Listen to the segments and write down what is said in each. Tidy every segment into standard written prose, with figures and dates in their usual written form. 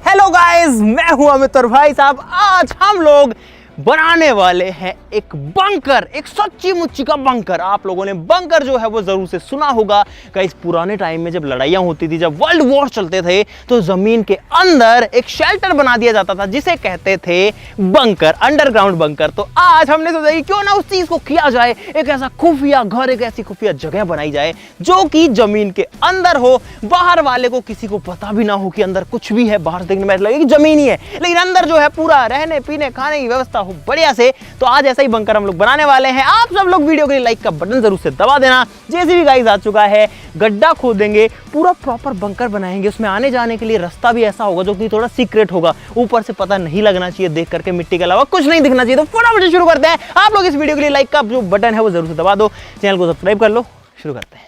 Hello guys, मैं हूं अमित और भाई साहब आज हम लोग बनाने वाले हैं एक बंकर, एक सच्ची मुच्ची का बंकर। आप लोगों ने बंकर जो है वो जरूर से सुना होगा। गाइस पुराने टाइम में जब लड़ाइयां होती थी, जब वर्ल्ड वॉर चलते थे, तो जमीन के अंदर एक शेल्टर बना दिया जाता था जिसे कहते थे बंकर, अंडरग्राउंड बंकर। तो आज हमने सोचा कि क्यों ना उस चीज को किया जाए, एक ऐसा खुफिया घर, एक ऐसी खुफिया जगह बनाई जाए जो कि जमीन के अंदर हो, बाहर वाले को किसी को पता भी ना हो कि अंदर कुछ भी है। बाहर देखने में लगे कि जमीन ही है, लेकिन अंदर जो है पूरा रहने पीने खाने की व्यवस्था बढ़िया से। तो आज ऐसा ही बंकर हम लोग बनाने वाले हैं। आप सब लोग वीडियो के लिए लाइक का बटन जरूर से दबा देना। जैसे भी गाइस आ चुका है, गड्ढा खोदेंगे, पूरा प्रॉपर बंकर बनाएंगे। उसमें आने जाने के लिए रास्ता भी ऐसा होगा जो कि थोड़ा सीक्रेट होगा, ऊपर से पता नहीं लगना चाहिए, देख करके मिट्टी के अलावा कुछ नहीं दिखना चाहिए। तो फटाफट शुरू करते हैं। आप लोग इस वीडियो के लिए लाइक का जो बटन है वो जरूर से दबा दो, चैनल को सब्सक्राइब कर लो। शुरू करते हैं।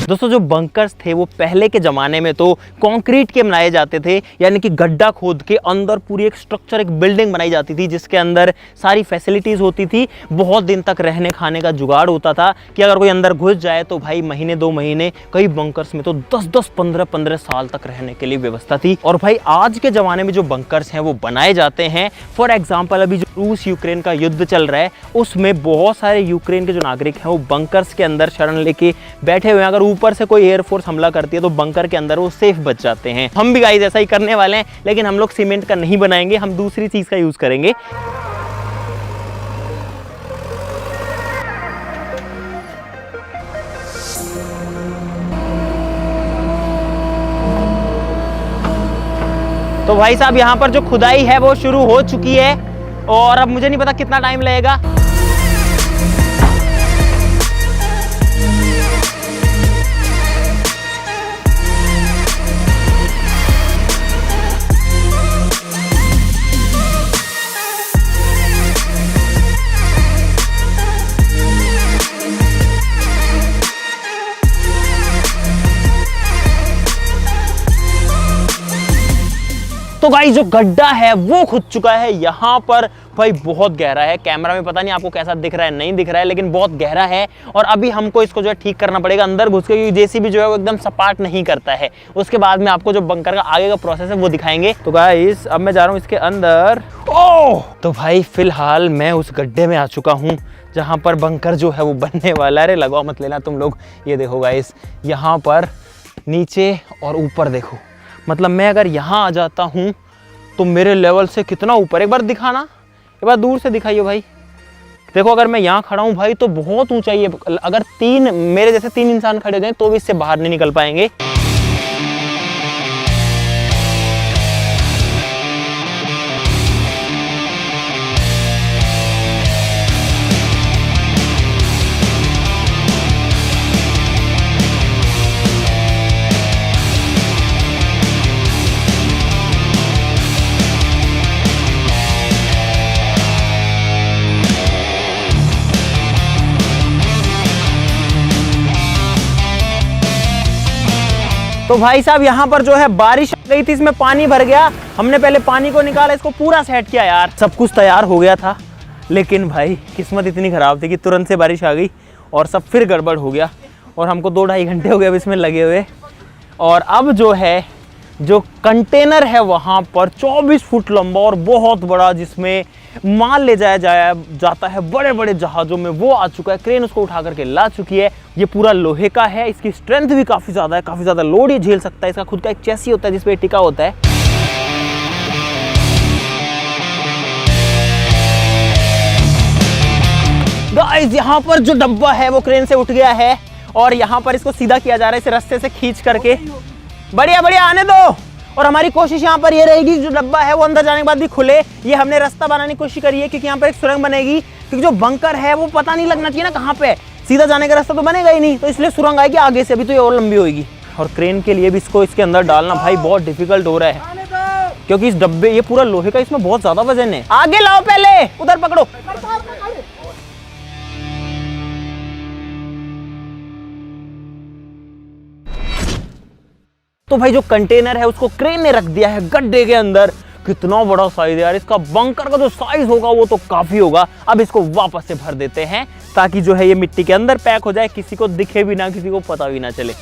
दोस्तों जो बंकर्स थे वो पहले के ज़माने में तो कंक्रीट के बनाए जाते थे, यानी कि गड्ढा खोद के अंदर पूरी एक स्ट्रक्चर, एक बिल्डिंग बनाई जाती थी जिसके अंदर सारी फैसिलिटीज़ होती थी। बहुत दिन तक रहने खाने का जुगाड़ होता था कि अगर कोई अंदर घुस जाए तो भाई महीने 2 महीने, कई बंकर्स में तो 10-10, 15-15 साल तक रहने के लिए व्यवस्था थी। और भाई आज के ज़माने में जो बंकर्स हैं वो बनाए जाते हैं, फॉर एग्जाम्पल अभी जो रूस यूक्रेन का युद्ध चल रहा है उसमें बहुत सारे यूक्रेन के जो नागरिक हैं वो बंकर्स के अंदर शरण लेके बैठे हुए हैं। अगर ऊपर से कोई एयरफोर्स हमला करती है तो बंकर के अंदर वो सेफ बच जाते हैं। हम भी गाइस ऐसा ही करने वाले हैं, लेकिन हम लोग सीमेंट का नहीं बनाएंगे, हम दूसरी चीज का यूज करेंगे। तो भाई साहब यहाँ पर जो खुदाई है वो शुरू हो चुकी है और अब मुझे नहीं पता कितना टाइम लगेगा। तो गाइस जो गड्ढा है वो खुद चुका है यहाँ पर। भाई बहुत गहरा है, कैमरा में पता नहीं आपको कैसा दिख रहा है, नहीं दिख रहा है, लेकिन बहुत गहरा है। और अभी हमको इसको जो है ठीक करना पड़ेगा अंदर घुस के, क्योंकि जेसीबी जो है वो एकदम सपाट नहीं करता है। उसके बाद में आपको जो बंकर का आगे का प्रोसेस है वो दिखाएंगे। तो गाइस अब मैं जा रहा हूँ इसके अंदर। ओह तो भाई फिलहाल मैं उस गड्ढे में आ चुका हूँ जहाँ पर बंकर जो है वो बनने वाला है। अरे लगाओ मत लेना तुम लोग, ये देखो गाइस यहाँ पर नीचे और ऊपर देखो, मतलब मैं अगर यहाँ आ जाता हूँ तो मेरे लेवल से कितना ऊपर, एक बार दिखाना, एक बार दूर से दिखाइए भाई। देखो अगर मैं यहाँ खड़ा हूँ भाई तो बहुत ऊंचाई है। अगर मेरे जैसे 3 इंसान खड़े हैं तो भी इससे बाहर नहीं निकल पाएंगे। तो भाई साहब यहाँ पर जो है बारिश आ गई थी, इसमें पानी भर गया। हमने पहले पानी को निकाला, इसको पूरा सेट किया यार। सब कुछ तैयार हो गया था, लेकिन भाई किस्मत इतनी खराब थी कि तुरंत से बारिश आ गई और सब फिर गड़बड़ हो गया। और हमको 2-2.5 घंटे हो गए अब इसमें लगे हुए। और अब जो है जो कंटेनर है वहाँ पर 24 फुट लंबा और बहुत बड़ा, जिसमें माल ले जाया जाता है बड़े बड़े जहाज़ों में, वो आ चुका है। क्रेन उसको उठा करके ला चुकी है। ये पूरा लोहे का है, इसकी स्ट्रेंथ भी काफ़ी ज़्यादा है, काफ़ी ज़्यादा लोड ये झेल सकता है। इसका खुद का एक चेसी होता है जिसपे टिका होता है। गाइस यहाँ पर जो डब्बा है वो क्रेन से उठ गया है और यहाँ पर इसको सीधा किया जा रहा है, इसे रस्ते से खींच करके। बढ़िया बढ़िया आने दो। और हमारी कोशिश यहाँ पर ये रहेगी जो डब्बा है वो अंदर जाने के बाद भी खुले। ये हमने रास्ता बनाने की कोशिश करी है क्योंकि यहाँ पर एक सुरंग बनेगी, क्योंकि जो बंकर है वो पता नहीं लगना चाहिए ना कहाँ पे, सीधा जाने का रास्ता तो बनेगा ही नहीं, तो इसलिए सुरंग आएगी आगे से, अभी तो ये और लंबी होगी। और क्रेन के लिए भी इसको इसके अंदर डालना भाई बहुत डिफिकल्ट हो रहा है, क्योंकि इस डब्बे, ये पूरा लोहे का, इसमें बहुत ज्यादा वजन है। आगे लाओ, पहले उधर पकड़ो। तो भाई जो कंटेनर है उसको क्रेन ने रख दिया है गड्ढे के अंदर। कितना बड़ा साइज है यार इसका। बंकर का जो साइज होगा वो तो काफी होगा। अब इसको वापस से भर देते हैं ताकि जो है ये मिट्टी के अंदर पैक हो जाए, किसी को दिखे भी ना, किसी को पता भी ना चले।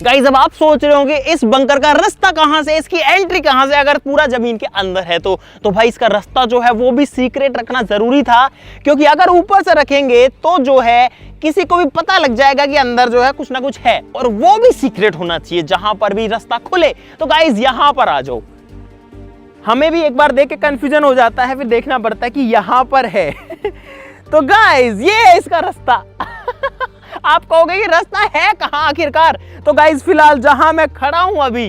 गाइस अब आप सोच रहे होंगे इस बंकर का रास्ता कहां से, इसकी एंट्री कहां से, अगर पूरा जमीन के अंदर है तो भाई इसका रास्ता जो है वो भी सीक्रेट रखना जरूरी था, क्योंकि अगर ऊपर से रखेंगे तो जो है किसी को भी पता लग जाएगा कि अंदर जो है कुछ ना कुछ है, और वो भी सीक्रेट होना चाहिए जहां पर भी रास्ता खुले। तो गाइस यहां पर आ जाओ। हमें भी एक बार देख के कंफ्यूजन हो जाता है, फिर देखना पड़ता है कि यहां पर है तो गाइस ये है इसका रास्ता आप कहोगे कि रास्ता है कहां आखिरकार, तो गाइस फिलहाल जहां मैं खड़ा हूं अभी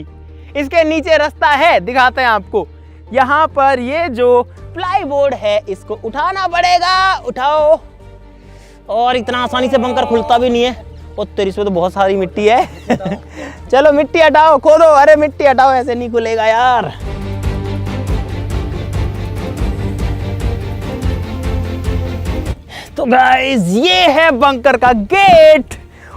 इसके नीचे रास्ता है, दिखाते हैं आपको। यहां पर ये जो प्लाईवुड है इसको उठाना पड़ेगा, उठाओ, और इतना आसानी से बंकर खुलता भी नहीं है। और तेरी इसमें तो बहुत सारी मिट्टी है चलो मिट्टी हटाओ, खोदो, अरे मिट्टी हटाओ, ऐसे नहीं खुलेगा यार। तो गाइस ये है बंकर का गेट,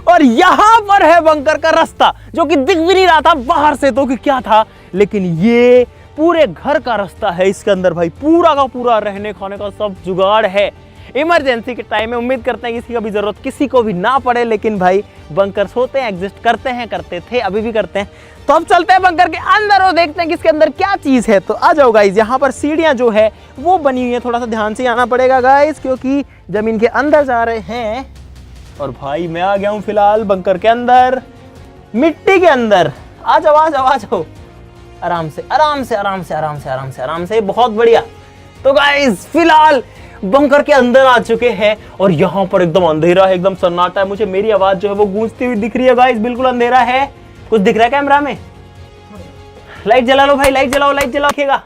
और यहां पर है बंकर का रास्ता, जो कि दिख भी नहीं रहा था बाहर से तो कि क्या था, लेकिन ये पूरे घर का रास्ता है। इसके अंदर भाई पूरा का पूरा रहने खाने का सब जुगाड़ है। इमरजेंसी के टाइम में उम्मीद करते हैं किसी का भी जरूरत किसी को भी ना पड़े, लेकिन भाई बंकर्स होते हैं, एग्जिस्ट करते हैं, करते थे, अभी भी करते हैं। तो अब चलते हैं बंकर के अंदर और देखते हैं कि इसके अंदर क्या चीज है। तो आ जाओ गाइस, यहाँ पर सीढ़ियां जो है वो बनी हुई है, थोड़ा सा ध्यान से आना पड़ेगा गाइस, क्योंकि जमीन के अंदर जा रहे हैं। और भाई मैं आ गया हूँ फिलहाल बंकर के अंदर, मिट्टी के अंदर। आ जाओ आ जाओ आ जाओ, आराम से आराम से आराम से आराम से आराम से आराम से, बहुत बढ़िया। तो गाइस फिलहाल बंकर के अंदर आ चुके हैं, और यहाँ पर एकदम अंधेरा है, एकदम सन्नाटा है। मुझे मेरी आवाज जो है वो गूंजती हुई दिख रही है गाइस, बिल्कुल अंधेरा है। कुछ दिख रहा है कैमरा में? लाइट जला लो भाई, लाइट जलाओ, लाइट जलाओ।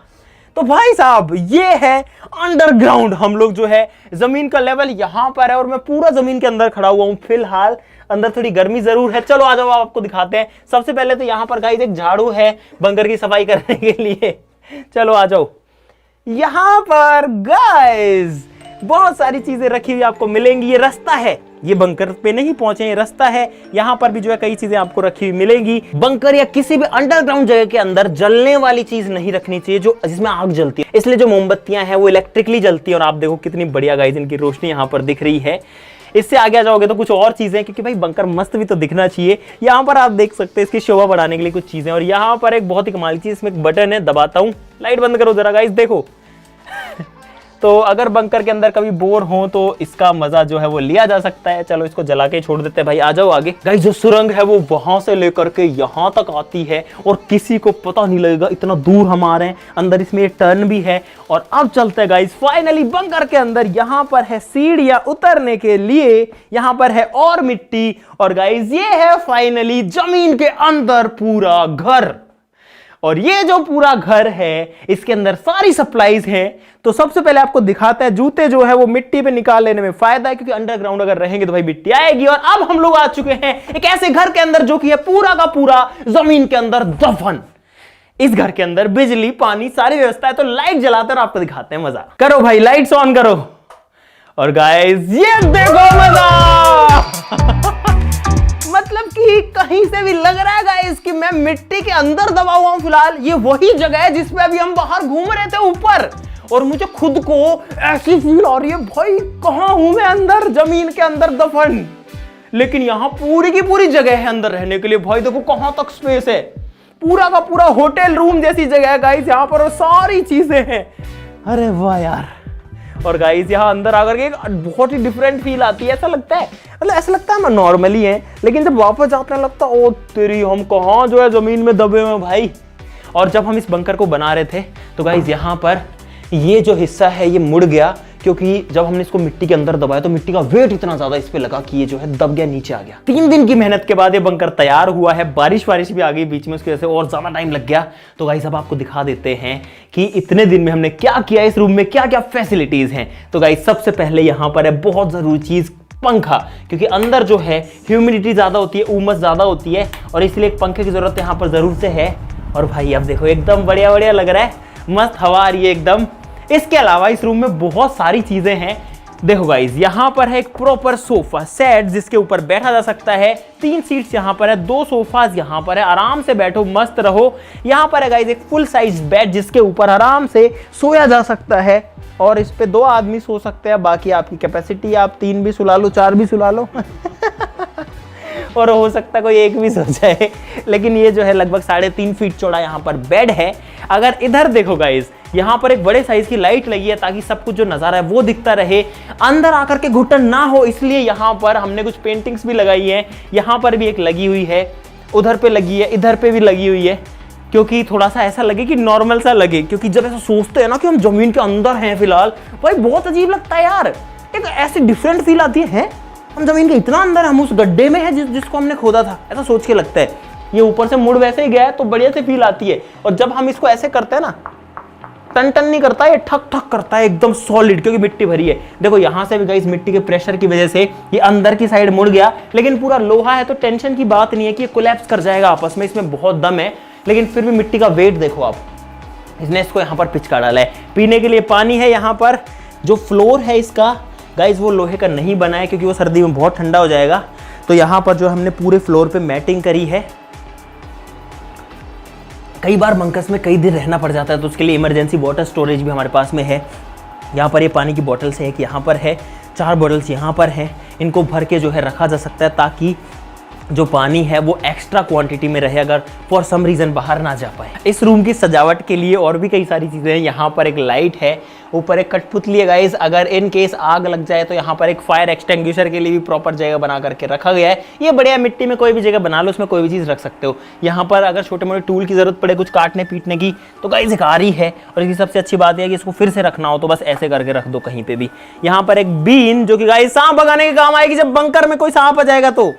तो भाई साहब ये है अंडरग्राउंड। हम लोग जो है जमीन का लेवल यहाँ पर है, और मैं पूरा जमीन के अंदर खड़ा हुआ हूँ फिलहाल। अंदर थोड़ी गर्मी जरूर है, चलो आ जाओ आपको दिखाते हैं। सबसे पहले तो यहाँ पर गाइस एक झाड़ू है बंकर की सफाई करने के लिए, चलो आ जाओ। यहाँ पर गाइस बहुत सारी चीजें रखी हुई आपको मिलेंगी। ये रास्ता है, ये बंकर पे नहीं पहुंचे, ये रास्ता है। यहाँ पर भी जो है कई चीजें आपको रखी हुई मिलेंगी। बंकर या किसी भी अंडरग्राउंड जगह के अंदर जलने वाली चीज नहीं रखनी चाहिए जो जिसमें आग जलती है, इसलिए जो मोमबत्तियां हैं वो इलेक्ट्रिकली जलती है। और आप देखो कितनी बढ़िया गाइस इनकी रोशनी यहाँ पर दिख रही है। इससे आगे जाओगे तो कुछ और चीजें, क्योंकि भाई बंकर मस्त भी तो दिखना चाहिए। यहाँ पर आप देख सकते हैं इसकी शोभा बढ़ाने के लिए कुछ चीजें। और यहाँ पर एक बहुत ही कमाल चीज, इसमें एक बटन है, दबाता हूँ, लाइट बंद करो जरा गाइस, देखो तो अगर बंकर के अंदर कभी बोर हो तो इसका मजा जो है वो लिया जा सकता है। चलो इसको जला के छोड़ देते हैं भाई, आ जाओ आगे। गाइस जो सुरंग है वो वहां से लेकर के यहाँ तक आती है, और किसी को पता नहीं लगेगा, इतना दूर हम आ रहे हैं। अंदर इसमें टर्न भी है। और अब चलते हैं गाइस फाइनली बंकर के अंदर। यहाँ पर है सीढ़ियां उतरने के लिए, यहाँ पर है और मिट्टी, और गाइस ये है फाइनली जमीन के अंदर पूरा घर। और ये जो पूरा घर है इसके अंदर सारी सप्लाईज हैं। तो सबसे पहले आपको दिखाता है, जूते जो है वो मिट्टी पे निकाल लेने में फायदा है, क्योंकि अंडरग्राउंड अगर रहेंगे तो भाई मिट्टी आएगी। और अब हम लोग आ चुके हैं एक ऐसे घर के अंदर जो कि है पूरा का पूरा जमीन के अंदर दफन। इस घर के अंदर बिजली पानी सारी व्यवस्था है। तो लाइट जलाते और आपको दिखाते हैं मजा। करो भाई लाइट्स ऑन करो, और गाइस ये देखो मजा मतलब कि कहीं से भी लग रहा है गाइस कि मैं मिट्टी के अंदर दबा हुआ हूं। फिलहाल ये वही जगह है जिसपे अभी हम बाहर घूम रहे थे ऊपर, और मुझे खुद को ऐसी फील आ रही है भाई कहां हूं मैं, अंदर जमीन के अंदर दफन। लेकिन यहां पूरी की पूरी जगह है अंदर रहने के लिए। भाई देखो कहां तक स्पेस है, पूरा का पूरा होटल रूम जैसी जगह है गाइस यहाँ पर, और सारी चीजें हैं। अरे वाह यार। और गाइस यहाँ अंदर आकर के बहुत ही डिफरेंट फील आती है। ऐसा लगता है, मतलब ऐसा लगता है हम नॉर्मली हैं, लेकिन जब वापस जाते हैं लगता है ओ तेरी हम कहाँ जो है जमीन में दबे हुए भाई। और जब हम इस बंकर को बना रहे थे तो गाइस यहाँ पर ये जो हिस्सा है ये मुड़ गया, क्योंकि जब हमने इसको मिट्टी के अंदर दबाया तो मिट्टी का वेट इतना ज्यादा इस पे लगा कि ये जो है दब गया, नीचे आ गया। 3 दिन की मेहनत के बाद ये बंकर तैयार हुआ है। बारिश भी आ गई बीच में, उसकी वजह से और ज्यादा टाइम लग गया। तो गाइस अब आपको दिखा देते हैं कि इतने दिन में हमने क्या किया, इस रूम में क्या क्या फैसिलिटीज हैं। तो गाइस सबसे पहले यहाँ पर है बहुत जरूरी चीज, पंखा, क्योंकि अंदर जो है ह्यूमिडिटी ज्यादा होती है, उमस ज्यादा होती है, और इसलिए एक पंखे की जरूरत यहाँ पर जरूर से है। और भाई अब देखो एकदम बढ़िया लग रहा है, मस्त हवा आ रही है एकदम। इसके अलावा इस रूम में बहुत सारी चीजें हैं देखो गाइस, यहाँ पर है एक प्रॉपर सोफा सेट जिसके ऊपर बैठा जा सकता है। 3 सीट्स यहाँ पर है, 2 सोफाज यहाँ पर है, आराम से बैठो मस्त रहो। यहाँ पर है गाइस एक फुल साइज बेड जिसके ऊपर आराम से सोया जा सकता है और इस पे 2 आदमी सो सकते हैं। बाकी आपकी कैपेसिटी, आप 3 भी सुला लो, 4 भी सुला लो और हो सकता है कोई एक भी सो जाए। लेकिन ये जो है लगभग 3.5 फीट चौड़ा यहाँ पर बेड है। अगर इधर देखो गाइस, यहाँ पर एक बड़े साइज की लाइट लगी है ताकि सब कुछ जो नजारा है वो दिखता रहे, अंदर आकर के घुटन ना हो, इसलिए यहाँ पर हमने कुछ पेंटिंग्स भी लगाई है। यहाँ पर भी एक लगी हुई है, उधर पे लगी है, इधर पे भी लगी हुई है, क्योंकि थोड़ा सा ऐसा लगे कि नॉर्मल सा लगे। क्योंकि जब ऐसा सोचते हैं ना कि हम जमीन के अंदर हैं फिलहाल, भाई बहुत अजीब लगता है यार। एक ऐसी डिफरेंट फील आती है, हम जमीन के इतना अंदर, हम उस गड्ढे में हैं जिसको हमने खोदा था, ऐसा सोच के लगता है। ये ऊपर से मुड़ वैसे ही गया है तो बढ़िया से फील आती है। और जब हम इसको ऐसे करते हैं ना, टन टन नहीं करता, ये ठक ठक करता है एकदम सॉलिड, क्योंकि मिट्टी भरी है। देखो यहाँ से भी गाइस मिट्टी के प्रेशर की वजह से ये अंदर की साइड मुड़ गया, लेकिन पूरा लोहा है तो टेंशन की बात नहीं है कि ये कोलैप्स कर जाएगा आपस में, इसमें बहुत दम है। लेकिन फिर भी मिट्टी का वेट देखो आप, इसने इसको यहाँ पर पिचका डाला है। पीने के लिए पानी है यहाँ पर। जो फ्लोर है इसका गाइस वो लोहे का नहीं बना है क्योंकि वो सर्दी में बहुत ठंडा हो जाएगा। तो यहाँ पर जो हमने पूरे फ्लोर पे मैटिंग करी है। कई बार बंकर्स में कई दिन रहना पड़ जाता है तो उसके लिए इमरजेंसी वाटर स्टोरेज भी हमारे पास में है। यहाँ पर ये पानी की बॉटल्स है, एक यहाँ पर है, 4 बॉटल्स यहाँ पर हैं। इनको भर के जो है रखा जा सकता है ताकि जो पानी है वो एक्स्ट्रा क्वांटिटी में रहे, अगर फॉर सम रीज़न बाहर ना जा पाए। इस रूम की सजावट के लिए और भी कई सारी चीज़ें हैं। यहाँ पर एक लाइट है, ऊपर एक कठपुतली है गाइस, अगर इन केस आग लग जाए तो यहाँ पर एक फायर एक्सटिंग्विशर के लिए भी प्रॉपर जगह बना करके रखा गया है। ये बढ़िया, मिट्टी में कोई भी जगह बना लो, उसमें कोई भी चीज़ रख सकते हो। यहाँ पर अगर छोटे मोटे टूल की जरूरत पड़े कुछ काटने पीटने की तो गाइस एक आरी है। और इसकी सबसे अच्छी बात है कि इसको फिर से रखना हो तो बस ऐसे करके रख दो कहीं पे भी। यहाँ पर एक बीन जो कि गाइस सांप भगाने के काम आएगी जब बंकर में कोई सांप आ जाएगा तो।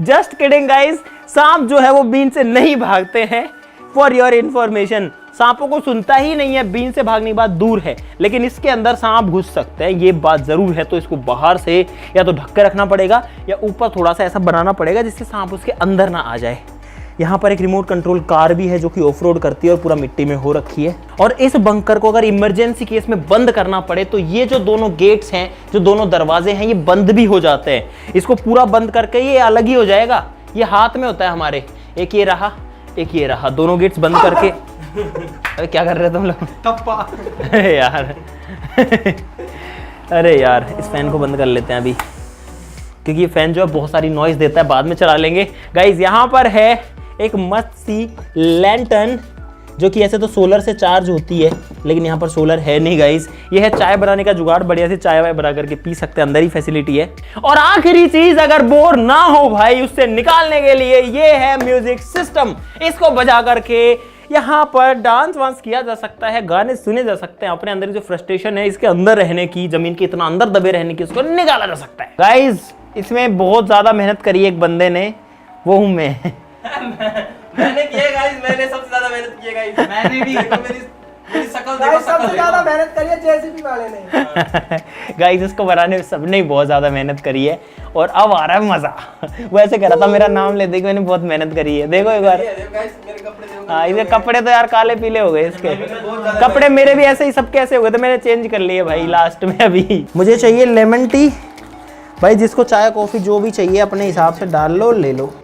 जस्ट किडिंग गाइस, सांप जो है वो बीन से नहीं भागते हैं, फॉर योर इंफॉर्मेशन। सांपों को सुनता ही नहीं है, बीन से भागने की बात दूर है, लेकिन इसके अंदर सांप घुस सकते हैं, ये बात जरूर है। तो इसको बाहर से या तो ढक के रखना पड़ेगा या ऊपर थोड़ा सा ऐसा बनाना पड़ेगा जिससे सांप उसके अंदर ना आ जाए। यहाँ पर एक रिमोट कंट्रोल कार भी है जो कि ऑफ रोड करती है और पूरा मिट्टी में हो रखी है। और इस बंकर को अगर इमरजेंसी केस में बंद करना पड़े तो ये जो दोनों गेट्स हैं, जो दोनों दरवाजे हैं, ये बंद भी हो जाते हैं। इसको पूरा बंद करके ये अलग ही हो जाएगा। ये हाथ में होता है हमारे, एक ये रहा, एक ये रहा, दोनों गेट्स बंद करके। अरे क्या कर रहे हो तुम लोग? टप्पा। अरे यार अरे यार, इस फैन को बंद कर लेते हैं अभी, क्योंकि ये फैन जो है बहुत सारी नॉइज देता है, बाद में चला लेंगे। गाइज यहाँ पर है एक मस्त सी लैंटर्न जो कि ऐसे तो सोलर से चार्ज होती है, लेकिन यहाँ पर सोलर है नहीं गाइस। ये है चाय बनाने का जुगाड़, बढ़िया से चाय वाय बना करके पी सकते हैं, अंदर ही फैसिलिटी है। और आखिरी चीज, अगर बोर ना हो भाई उससे निकालने के लिए, ये है म्यूजिक सिस्टम। इसको बजा करके यहाँ पर डांस वांस किया जा सकता है, गाने सुने जा सकते हैं, अपने अंदर जो फ्रस्ट्रेशन है इसके अंदर रहने की, जमीन के इतना अंदर दबे रहने की, उसको निकाला जा सकता है। गाइज इसमें बहुत ज्यादा मेहनत करी है एक बंदे ने, वो हूं मैं। मैंने किया गाइस, मैंने सबसे ज्यादा मेहनत की है गाइस। मैंने भी देखो मेरी शक्ल देखो, सबसे ज्यादा मेहनत करी है जेसीबी वाले ने। गाइस इसको बनाने में सबने बहुत ज्यादा मेहनत करी है और अब आ रहा है मजा। वो ऐसे कह रहा था मेरा नाम ले दे कि मैंने बहुत मेहनत करी है। देखो एक बार, हाँ इसके कपड़े तो यार काले पीले हो गए इसके कपड़े, मेरे भी ऐसे ही सबके ऐसे हो गए थे, मैंने चेंज कर लिए भाई लास्ट में। अभी मुझे चाहिए लेमन टी भाई, जिसको चाय कॉफी जो भी चाहिए अपने हिसाब से डाल लो, ले लो।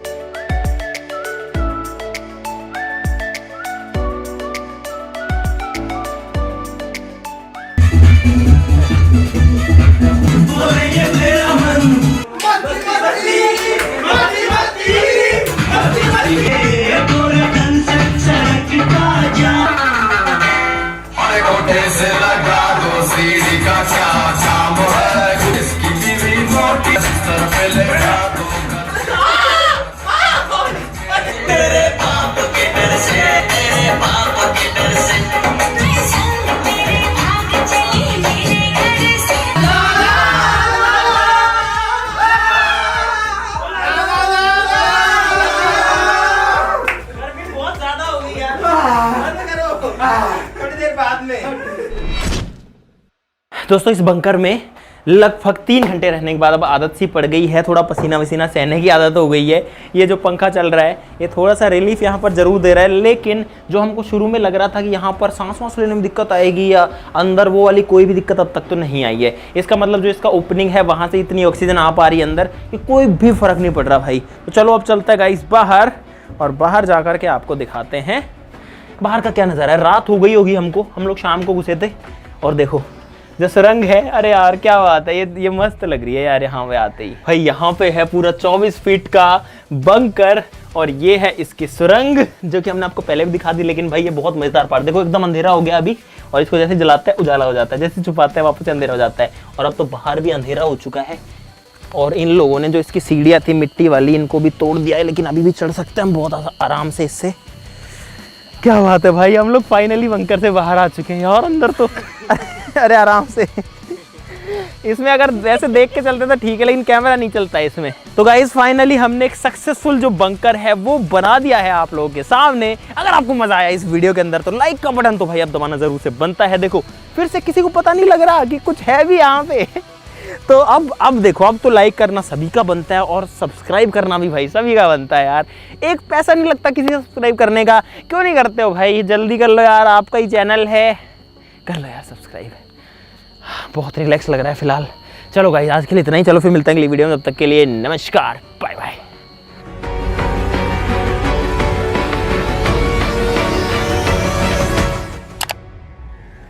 दोस्तों इस बंकर में लगभग 3 घंटे रहने के बाद अब आदत सी पड़ गई है, थोड़ा पसीना वसीना सहने की आदत हो गई है। ये जो पंखा चल रहा है ये थोड़ा सा रिलीफ यहाँ पर ज़रूर दे रहा है, लेकिन जो हमको शुरू में लग रहा था कि यहाँ पर सांस वांस लेने में दिक्कत आएगी या अंदर, वो वाली कोई भी दिक्कत अब तक तो नहीं आई है। इसका मतलब जो इसका ओपनिंग है वहाँ से इतनी ऑक्सीजन आ पा रही है अंदर कि कोई भी फ़र्क नहीं पड़ रहा भाई। तो चलो अब चलता है गाइस बाहर, और बाहर जा कर के आपको दिखाते हैं बाहर का क्या नज़ारा है। रात हो गई होगी हमको, हम लोग शाम को घुसे थे, और देखो जो सुरंग है, अरे यार क्या बात है, ये मस्त लग रही है यार यहाँ पे आते ही। भाई यहाँ पे है पूरा 24 फीट का बंकर, और ये है इसकी सुरंग जो कि हमने आपको पहले भी दिखा दी। लेकिन भाई ये बहुत मजेदार पार्ट, देखो एकदम अंधेरा हो गया अभी, और इसको जैसे जलाते हैं उजाला हो जाता है, जैसे छुपाते हैं वापस अंधेरा हो जाता है। और अब तो बाहर भी अंधेरा हो चुका है, और इन लोगों ने जो इसकी सीढ़ियाँ थी मिट्टी वाली, इनको भी तोड़ दिया है, लेकिन अभी भी चढ़ सकते हैं हम बहुत आराम से इससे। क्या बात है भाई, हम लोग फाइनली बंकर से बाहर आ चुके हैं यार। अंदर तो अरे आराम से, इसमें अगर वैसे देख के चलते तो ठीक है, लेकिन कैमरा नहीं चलता है इसमें। तो गाइस फाइनली हमने एक सक्सेसफुल जो बंकर है वो बना दिया है आप लोगों के सामने। अगर आपको मजा आया इस वीडियो के अंदर तो लाइक का बटन तो भाई अब दबाना जरूर से बनता है। देखो फिर से किसी को पता नहीं लग रहा कि कुछ है भी यहाँ पे तो अब देखो, अब तो लाइक करना सभी का बनता है, और सब्सक्राइब करना भी भाई सभी का बनता है यार। एक पैसा नहीं लगता किसी से सब्सक्राइब करने का, क्यों नहीं करते हो भाई, जल्दी कर लो यार, आपका ही चैनल है, कर लो यार सब्सक्राइब। बहुत रिलैक्स लग रहा है फिलहाल। चलो गाइस आज के लिए इतना ही, चलो फिर मिलते हैं अगली वीडियो में, तब तक के लिए नमस्कार, बाय बाय।